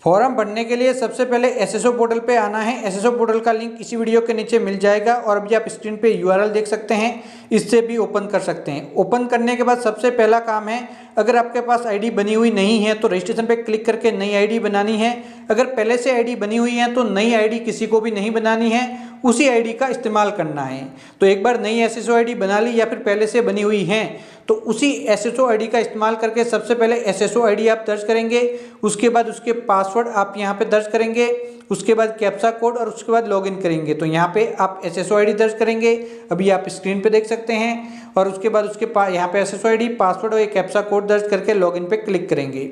Form भरने के लिए सबसे पहले एसएसओ पोर्टल पे आना है। एसएसओ पोर्टल का लिंक इसी वीडियो के नीचे मिल जाएगा और अभी आप स्क्रीन पे यूआरएल देख सकते हैं, इससे भी ओपन कर सकते हैं। ओपन करने के बाद सबसे पहला काम है, अगर आपके पास आईडी बनी हुई नहीं है तो रजिस्ट्रेशन पे क्लिक करके नई आईडी बनानी है। अगर पहले से आईडी बनी हुई है तो नई आईडी किसी को भी नहीं बनानी है, उसी आईडी का इस्तेमाल करना है। तो एक बार नई एसएसओ आईडी बना ली या फिर पहले से बनी हुई है तो उसी एसएसओ आईडी का इस्तेमाल करके सबसे पहले एसएसओ आईडी आप दर्ज करेंगे, उसके बाद उसके पासवर्ड आप यहाँ पे दर्ज करेंगे, उसके बाद कैप्चा कोड और उसके बाद लॉगिन करेंगे। तो यहाँ पे आप एसएसओ आईडी दर्ज करेंगे, अभी आप स्क्रीन पे देख सकते हैं, और उसके बाद उसके यहाँ पे एसएसओ आईडी, पासवर्ड और कैप्चा कोड दर्ज करके लॉगिन पे क्लिक करेंगे।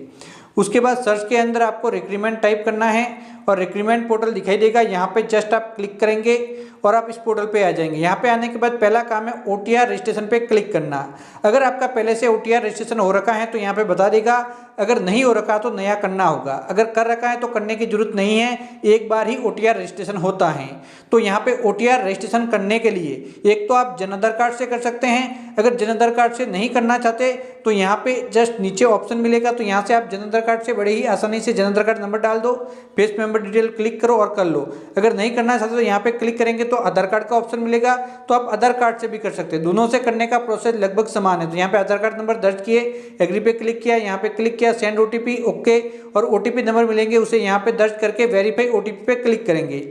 उसके बाद सर्च के अंदर आपको रिक्रूटमेंट टाइप करना है और रिक्रूटमेंट पोर्टल दिखाई देगा, यहाँ पे जस्ट आप क्लिक करेंगे और आप इस पोर्टल पे आ जाएंगे। यहाँ पे आने के बाद पहला काम है ओटीआर रजिस्ट्रेशन पे क्लिक करना। अगर आपका पहले से ओटीआर रजिस्ट्रेशन हो रखा है तो यहाँ पे बता देगा, अगर नहीं हो रखा तो नया करना होगा। अगर कर रखा है तो करने की जरूरत नहीं है, एक बार ही ओटीआर रजिस्ट्रेशन होता है। तो यहाँ पे ओटीआर रजिस्ट्रेशन करने के लिए एक तो आप जन आधार कार्ड से कर सकते हैं, अगर जन आधार कार्ड से नहीं करना चाहते तो यहाँ पे जस्ट नीचे ऑप्शन मिलेगा, तो यहाँ से आप जन आधार कार्ड से बड़े ही आसानी से जन आधार कार्ड नंबर डाल दो, फेस मेंबर डिटेल क्लिक करो और कर लो। अगर नहीं करना चाहते तो यहाँ पे क्लिक करेंगे तो आधार कार्ड का ऑप्शन मिलेगा, तो आप आधार कार्ड से भी कर सकते हैं। दोनों से करने का प्रोसेस लगभग समान है। तो यहाँ पे आधार कार्ड नंबर दर्ज किए, एग्री पे क्लिक किया, यहाँ पे क्लिक किया, सेंड ओटीपी, ओके, और ओटीपी नंबर मिलेंगे उसे यहाँ पे दर्ज करके वेरीफाई ओटीपी पे क्लिक करेंगे।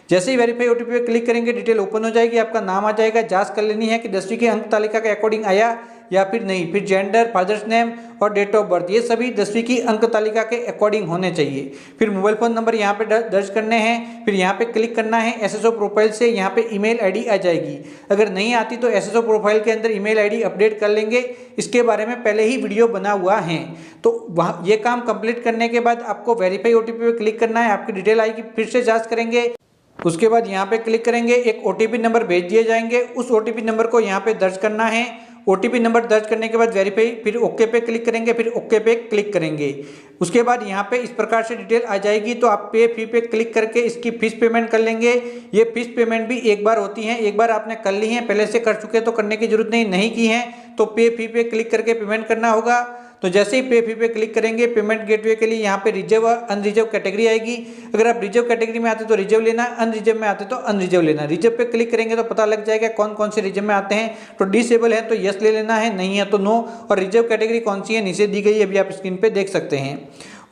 जैसे ही वेरीफाई ओटीपी पे क्लिक करेंगे डिटेल ओपन हो जाएगी, आपका नाम आ जाएगा। जांच कर लेनी है कि 10वीं की अंक तालिका के अकॉर्डिंग आया या फिर नहीं। फिर जेंडर, फादर्स नेम और डेट ऑफ बर्थ, ये सभी 10वीं की अंक तालिका के अकॉर्डिंग होने चाहिए। फिर मोबाइल फ़ोन नंबर यहाँ पे दर्ज करने हैं, फिर यहाँ पे क्लिक करना है। एसएसओ प्रोफाइल से यहाँ पे ईमेल आईडी आ जाएगी, अगर नहीं आती तो एसएसओ प्रोफाइल के अंदर ईमेल आईडी अपडेट कर लेंगे, इसके बारे में पहले ही वीडियो बना हुआ है। तो वहाँ ये काम कंप्लीट करने के बाद आपको वेरीफाई ओटीपी पे क्लिक करना है, आपकी डिटेल आएगी, फिर से जाँच करेंगे। उसके बाद यहाँ पे क्लिक करेंगे, एक ओटीपी नंबर भेज दिए जाएंगे, उस ओटीपी नंबर को यहाँ पे दर्ज करना है। ओटीपी नंबर दर्ज करने के बाद वेरीफाई, फिर ओके पे क्लिक करेंगे, फिर ओके पे क्लिक करेंगे। उसके बाद यहाँ पे इस प्रकार से डिटेल आ जाएगी, तो आप पे फी पे क्लिक करके इसकी फीस पेमेंट कर लेंगे। ये फीस पेमेंट भी एक बार होती है, एक बार आपने कर ली है, पहले से कर चुके तो करने की जरूरत नहीं की है तो पे फी पे क्लिक करके पेमेंट करना होगा। तो जैसे ही पे फी पे क्लिक करेंगे, पेमेंट गेटवे के लिए यहाँ पे रिजर्व और अनरिजर्व कैटेगरी आएगी। अगर आप रिजर्व कैटेगरी में आते तो रिजर्व लेना, अनरिजर्व में आते तो अनरिजर्व लेना। रिजर्व पे क्लिक करेंगे तो पता लग जाएगा कौन कौन से रिजर्व में आते हैं। तो डिसेबल है तो यस ले लेना है, नहीं है तो नो। और रिजर्व कैटेगरी कौन सी है नीचे दी गई, अभी आप स्क्रीन पे देख सकते हैं।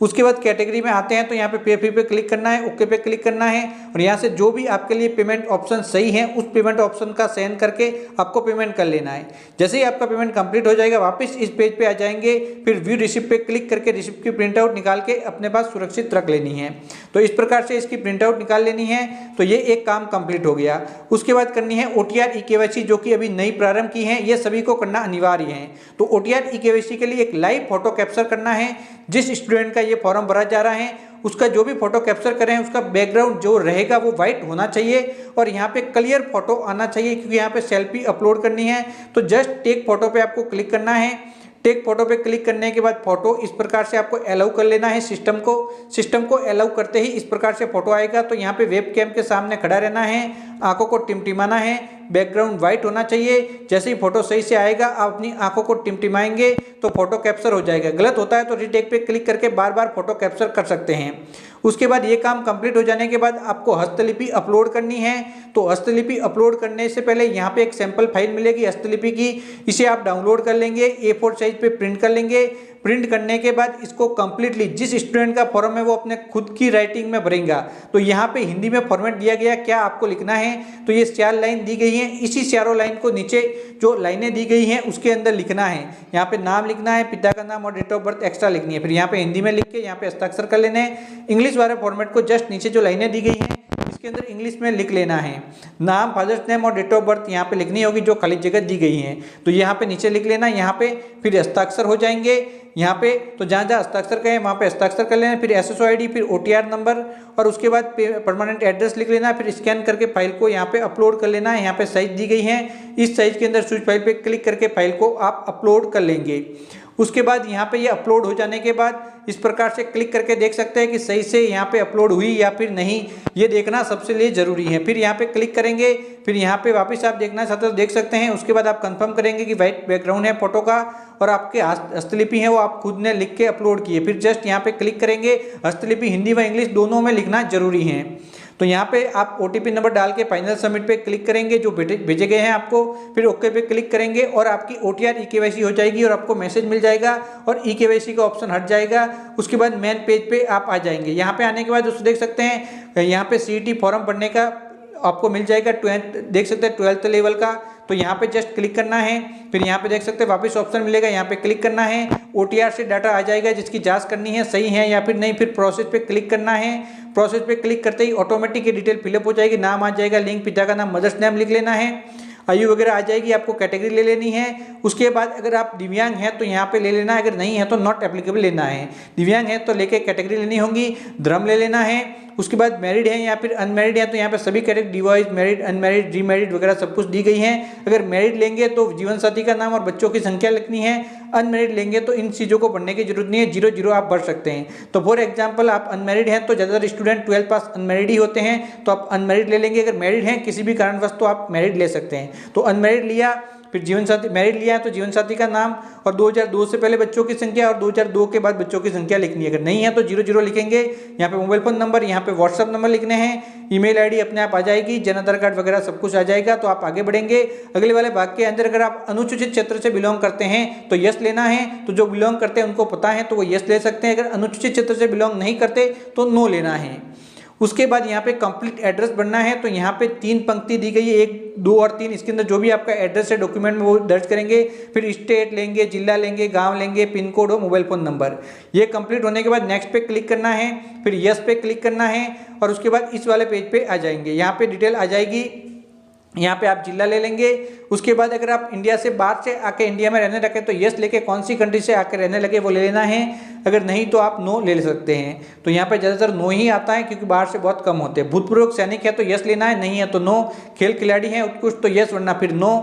उसके बाद कैटेगरी में आते हैं तो यहाँ पे फी पे क्लिक करना है, ओके पे क्लिक करना है, और यहाँ से जो भी आपके लिए पेमेंट ऑप्शन सही है उस पेमेंट ऑप्शन का चयन करके आपको पेमेंट कर लेना है। जैसे ही आपका पेमेंट कंप्लीट हो जाएगा वापस इस पेज पे आ जाएंगे, फिर व्यू रिसिप्ट पे क्लिक करके रिसिप्ट की प्रिंट आउट निकाल के अपने पास सुरक्षित रख लेनी है। तो इस प्रकार से इसकी प्रिंट आउट निकाल लेनी है। तो ये एक काम कंप्लीट हो गया। उसके बाद करनी है ओटीआर ई-केवाईसी, जो कि अभी नई प्रारंभ की है, ये सभी को करना अनिवार्य है। तो ओटीआर ई-केवाईसी के लिए एक लाइव फोटो कैप्चर करना है। जिस स्टूडेंट का ये फॉर्म भरा जा रहा है उसका जो भी फोटो कैप्चर करें उसका बैकग्राउंड जो रहेगा वो व्हाइट होना चाहिए और यहाँ पे क्लियर फोटो आना चाहिए, क्योंकि यहाँ पे सेल्फी अपलोड करनी है। तो जस्ट टेक फोटो पे आपको क्लिक करना है। टेक फोटो पे क्लिक करने के बाद फोटो इस प्रकार से आपको अलाउ कर लेना है सिस्टम को अलाउ करते ही इस प्रकार से फोटो आएगा। तो यहाँ पे वेब कैम के सामने खड़ा रहना है, आंखों को टिमटिमाना है, बैकग्राउंड व्हाइट होना चाहिए। जैसे ही फोटो सही से आएगा आप अपनी आंखों को टिमटिमाएंगे तो फोटो कैप्चर हो जाएगा। गलत होता है तो रीटेक पे क्लिक करके बार बार फोटो कैप्चर कर सकते हैं। उसके बाद ये काम कंप्लीट हो जाने के बाद आपको हस्तलिपि अपलोड करनी है। तो हस्तलिपि अपलोड करने से पहले यहाँ पे एक सैंपल फाइल मिलेगी हस्तलिपि की, इसे आप डाउनलोड कर लेंगे, A4 साइज पे प्रिंट कर लेंगे। प्रिंट करने के बाद इसको कंप्लीटली जिस स्टूडेंट का फॉर्म है वो अपने खुद की राइटिंग में भरेगा। तो यहाँ पे हिंदी में फॉर्मेट दिया गया, क्या आपको लिखना है, तो ये 4 लाइन दी गई हैं, इसी चारों लाइन को नीचे जो लाइनें दी गई हैं उसके अंदर लिखना है। यहाँ पे नाम लिखना है, पिता का नाम और डेट ऑफ बर्थ एक्स्ट्रा लिखनी है। फिर यहाँ पे हिंदी में लिख के यहाँ पे हस्ताक्षर कर लेने हैं। इंग्लिश वाले फॉर्मेट को जस्ट नीचे जो लाइनें दी गई हैं इसके अंदर इंग्लिश में लिख लेना है। नाम, फादर्स नेम और डेट ऑफ बर्थ यहाँ पे लिखनी होगी जो खाली जगह दी गई है, तो यहाँ पे नीचे लिख लेना। यहाँ पे फिर हस्ताक्षर हो जाएंगे यहाँ पे, तो जहाँ जहाँ हस्ताक्षर करें वहाँ पे हस्ताक्षर कर लेना। फिर एसएसओ आईडी, फिर ओटीआर नंबर और उसके बाद परमानेंट एड्रेस लिख लेना। फिर स्कैन करके फाइल को यहाँ पे अपलोड कर लेना है। यहाँ पे साइज दी गई है, इस साइज के अंदर स्विच फाइल पे क्लिक करके फाइल को आप अपलोड कर लेंगे। उसके बाद यहाँ पे ये अपलोड हो जाने के बाद इस प्रकार से क्लिक करके देख सकते हैं कि सही से यहाँ पे अपलोड हुई या फिर नहीं, ये देखना सबसे लिए जरूरी है। फिर यहाँ पे क्लिक करेंगे, फिर यहाँ पे वापस आप देखना चाहते हो देख सकते हैं। उसके बाद आप कंफर्म करेंगे कि वाइट बैकग्राउंड है फोटो का और आपके हस्तलिपि है वो आप खुद ने लिख के अपलोड किए। फिर जस्ट यहाँ पे क्लिक करेंगे, हस्तलिपि हिंदी व इंग्लिश दोनों में लिखना जरूरी है। तो यहाँ पे आप OTP नंबर डाल के फाइनल सबमिट पे क्लिक करेंगे जो भेजे गए हैं आपको, फिर ओके पे क्लिक करेंगे और आपकी OTR eKYC हो जाएगी और आपको मैसेज मिल जाएगा और eKYC का ऑप्शन हट जाएगा। उसके बाद मेन पेज पे आप आ जाएंगे। यहाँ पे आने के बाद दोस्तों देख सकते हैं यहाँ पे CET फॉर्म भरने का आपको मिल जाएगा, देख सकते हैं 12th लेवल का। तो यहाँ पे जस्ट क्लिक करना है, फिर यहाँ पे देख सकते हैं वापस ऑप्शन मिलेगा, यहाँ पे क्लिक करना है। OTR से डाटा आ जाएगा जिसकी जांच करनी है सही है या फिर नहीं, फिर प्रोसेस पे क्लिक करना है। प्रोसेस पे क्लिक करते ही ऑटोमेटिक डिटेल फिलअप हो जाएगी, नाम आ जाएगा, लिंक पिता का नाम, मदर्स नेम लिख लेना है, आयु वगैरह आ जाएगी, आपको कैटेगरी ले लेनी है। उसके बाद अगर आप दिव्यांग हैं तो यहाँ पे ले लेना है, अगर नहीं है तो नॉट एप्लीकेबल लेना है। दिव्यांग है तो लेके कैटेगरी लेनी होगी, धर्म ले लेना है। उसके बाद मैरिड है या फिर अनमैरिड है तो यहाँ पे सभी category divorce, married, unmarried, remarried वगैरह सब कुछ दी गई है। अगर मैरिड लेंगे तो जीवन साथी का नाम और बच्चों की संख्या लिखनी है। अनमैरिड लेंगे तो इन चीज़ों को भरने की जरूरत नहीं है, 0 आप भर सकते हैं। तो फॉर एग्जाम्पल आप अनमैरिड हैं तो ज़्यादातर स्टूडेंट 12th पास अनमैरिड ही होते हैं, तो आप अनमैरिड ले लेंगे। अगर मैरिड हैं किसी भी कारणवश तो आप मैरिड ले सकते हैं। तो अनमैरिड लिया, फिर जीवन साथी, मैरिड लिया है तो जीवन साथी का नाम और 2002 से पहले बच्चों की संख्या और 2002 के बाद बच्चों की संख्या लिखनी है। अगर नहीं है तो 00 लिखेंगे। यहाँ पे मोबाइल फोन नंबर, यहाँ पे व्हाट्सअप नंबर लिखने हैं, ईमेल आईडी अपने आप आ जाएगी, जन आधार कार्ड वगैरह सब कुछ आ जाएगा। तो आप आगे बढ़ेंगे। अगले वाले भाग के अंदर अगर आप अनुसूचित क्षेत्र से बिलोंग करते हैं तो यस लेना है, तो जो बिलोंग करते हैं उनको पता है तो वो यस ले सकते हैं। अगर अनुसूचित क्षेत्र से बिलोंग नहीं करते तो नो लेना है। उसके बाद यहाँ पे कंप्लीट एड्रेस बनना है, तो यहाँ पे 3 पंक्ति दी गई है, 1, 2 और 3। इसके अंदर जो भी आपका एड्रेस है डॉक्यूमेंट में वो दर्ज करेंगे। फिर स्टेट लेंगे, जिला लेंगे, गांव लेंगे, पिन कोड और मोबाइल फोन नंबर। ये कंप्लीट होने के बाद नेक्स्ट पे क्लिक करना है, फिर यस पे क्लिक करना है और उसके बाद इस वाले पेज पे आ जाएंगे। यहाँ पे डिटेल आ जाएगी, यहाँ पे आप जिला ले लेंगे। उसके बाद अगर आप इंडिया से बाहर से आके इंडिया में रहने लगे तो यस लेके कौन सी कंट्री से आके रहने लगे वो ले लेना है। अगर नहीं तो आप नो ले सकते हैं। तो यहाँ पे ज़्यादातर नो ही आता है क्योंकि बाहर से बहुत कम होते हैं। भूतपूर्व सैनिक है तो यस लेना है, नहीं है तो नो। खेल खिलाड़ी हैं उत्कृष्ट तो यस वरना फिर नो।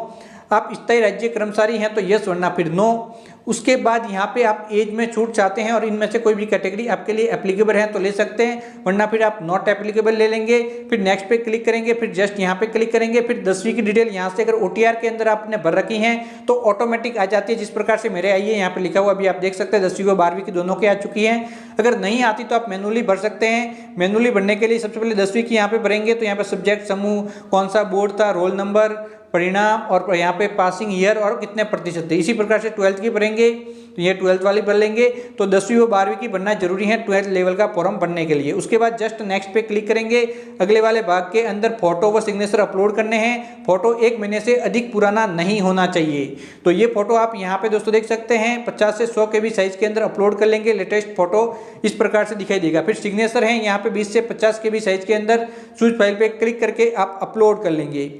आप स्थायी राज्य कर्मचारी हैं तो यस वरना फिर नो। उसके बाद यहाँ पे आप एज में छूट चाहते हैं और इनमें से कोई भी कैटेगरी आपके लिए एप्लीकेबल है तो ले सकते हैं, वरना फिर आप नॉट एप्लीकेबल ले लेंगे। फिर नेक्स्ट पे क्लिक करेंगे, फिर जस्ट यहाँ पे क्लिक करेंगे। फिर 10वीं की डिटेल यहाँ से अगर OTR के अंदर आपने भर रखी हैं तो ऑटोमेटिक आ जाती है, जिस प्रकार से मेरे आई है यहाँ पे लिखा हुआ अभी आप देख सकते हैं 10वीं व 12वीं की दोनों की आ चुकी है। अगर नहीं आती तो आप मैनुअली भर सकते हैं। मैनुअली भरने के लिए सबसे पहले 10वीं की यहाँ पे भरेंगे, तो यहाँ पे सब्जेक्ट समूह, कौन सा बोर्ड था, रोल नंबर, परिणाम और यहाँ पे पासिंग ईयर और कितने प्रतिशत थे। इसी प्रकार से 12th की भरेंगे तो ये 12th वाली भर लेंगे। तो 10वीं व 12वीं की भरना जरूरी है 12th लेवल का फॉर्म भरने के लिए। उसके बाद जस्ट नेक्स्ट पे क्लिक करेंगे। अगले वाले भाग के अंदर फोटो व सिग्नेचर अपलोड करने हैं। फोटो 1 महीने से अधिक पुराना नहीं होना चाहिए। तो ये फोटो आप यहाँ पे दोस्तों देख सकते हैं 50 से 100 KB साइज के अंदर अपलोड कर लेंगे। लेटेस्ट फोटो इस प्रकार से दिखाई देगा। फिर सिग्नेचर है यहाँ पे 20 से 50 KB साइज के अंदर चूज फाइल पे क्लिक करके आप अपलोड कर लेंगे।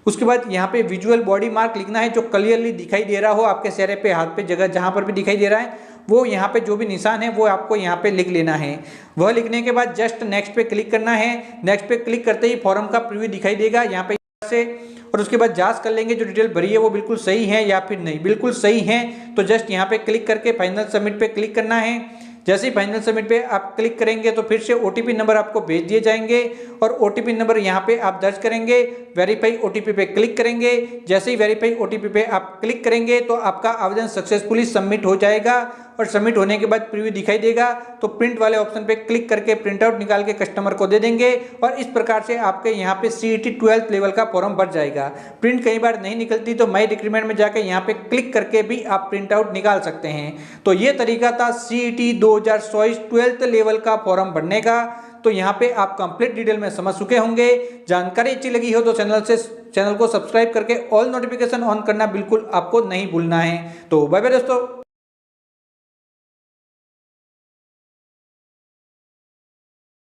उसके बाद यहाँ पे विजुअल बॉडी मार्क लिखना है, जो क्लियरली दिखाई दे रहा हो आपके चेहरे पे, हाथ पे, जगह जहाँ पर भी दिखाई दे रहा है वो यहाँ पे जो भी निशान है वो आपको यहाँ पे लिख लेना है। वह लिखने के बाद जस्ट नेक्स्ट पे क्लिक करना है। नेक्स्ट पे क्लिक करते ही फॉर्म का प्रीव्यू दिखाई देगा यहाँ पे से, और उसके बाद जांच कर लेंगे जो डिटेल भरी है वो बिल्कुल सही है या फिर नहीं। बिल्कुल सही है तो जस्ट यहाँ पे क्लिक करके फाइनल सबमिट पे क्लिक करना है। जैसे ही फाइनल सबमिट पे आप क्लिक करेंगे तो फिर से OTP नंबर आपको भेज दिए जाएंगे और OTP नंबर यहाँ पे आप दर्ज करेंगे। वेरीफाई OTP पे क्लिक करेंगे। जैसे ही वेरीफाई OTP पे आप क्लिक करेंगे तो आपका आवेदन सक्सेसफुली सबमिट हो जाएगा और सबमिट होने के बाद प्रीव्यू दिखाई देगा। तो प्रिंट वाले ऑप्शन पे क्लिक करके प्रिंट आउट निकाल के कस्टमर को दे देंगे और इस प्रकार से आपके यहाँ पे CET 12th लेवल का फॉर्म भर जाएगा। प्रिंट कई बार नहीं निकलती तो माई रिक्रूटमेंट में जाकर यहाँ पे क्लिक करके भी आप प्रिंट आउट निकाल सकते हैं। तो ये तरीका था CET 2024 12th लेवल का फॉर्म भरने का। तो यहाँ पे आप कंप्लीट डिटेल में समझ चुके होंगे। जानकारी अच्छी लगी हो तो चैनल को सब्सक्राइब करके ऑल नोटिफिकेशन ऑन करना बिल्कुल आपको नहीं भूलना है। तो बाय बाय दोस्तों।